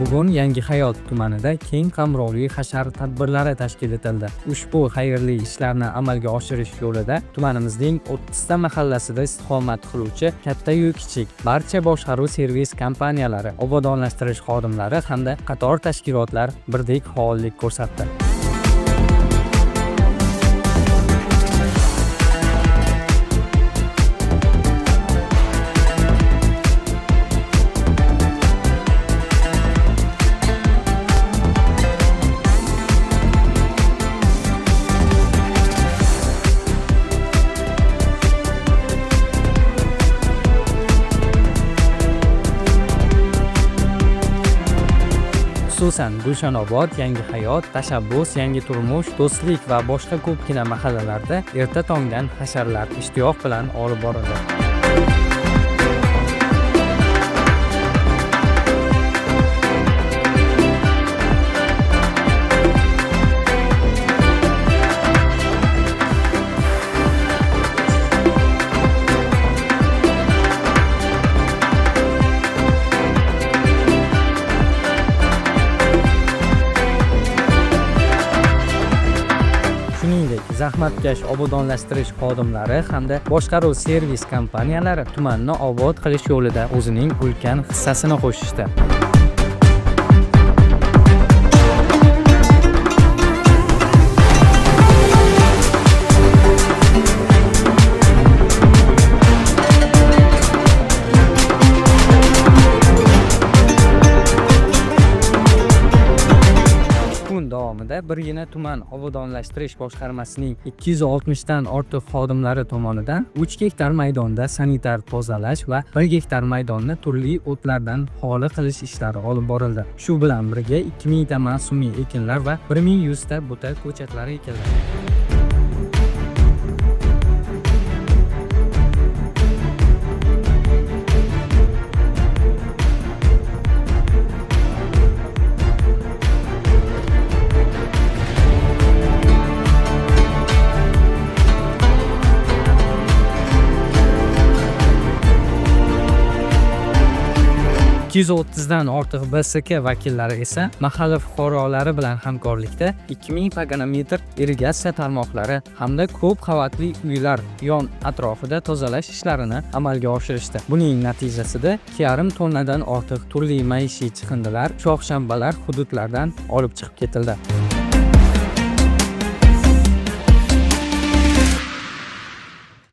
Bugun Yangihayot tumanida keng qamrovli hashar tadbirlari tashkil etildi. Ushbu xayrli ishlarni amalga oshirish yo'lida tumanimizning 30 ta mahallasida istiqomat qiluvchi katta-yu kichik barcha boshqaruv servis kompaniyalari, obodonlashtirish xodimlari hamda qator tashkilotlar birdek faollik ko'rsatdi. Xususan Gulshanobod, Yangihayot, Tashabbus, Yangi turmush, Do'stlik va boshqa ko'pgina mahallalarda erta tongdan hasharlar ishtiyoq bilan olib borildi. Shuningdek, zahmatkash obodonlashtirish xodimlari hamda boshqaruv servis kompaniyalari tumanni obod qilish yo'lida o'zining ulkan hissasini qo'shishdi. Davomida birgina tuman obodonlashtirish boshqarmasining 260 dan ortiq xodimlari tomonidan 3 gektar maydonda sanitar tozalash va 1 gektar maydonni turli o'tlardan xoli qilish ishlari olib borildi. Shu bilan birga 2000 ta mavsumiy ekinlar va 1100 ta buta ko'chatlari ekildi. dan ortiq BSK vakillari esa mahalla fuqarolari bilan hamkorlikda 2000 paganometr irrigatsiya tarmoqlari hamda ko'p qavatli uylar yon atrofida tozalash ishlarini amalga oshirishdi. Buning natijasida 2,5 tonnadan ortiq turli maishiy chiqindilar, choq-shanbalar hududlardan olib chiqib ketildi.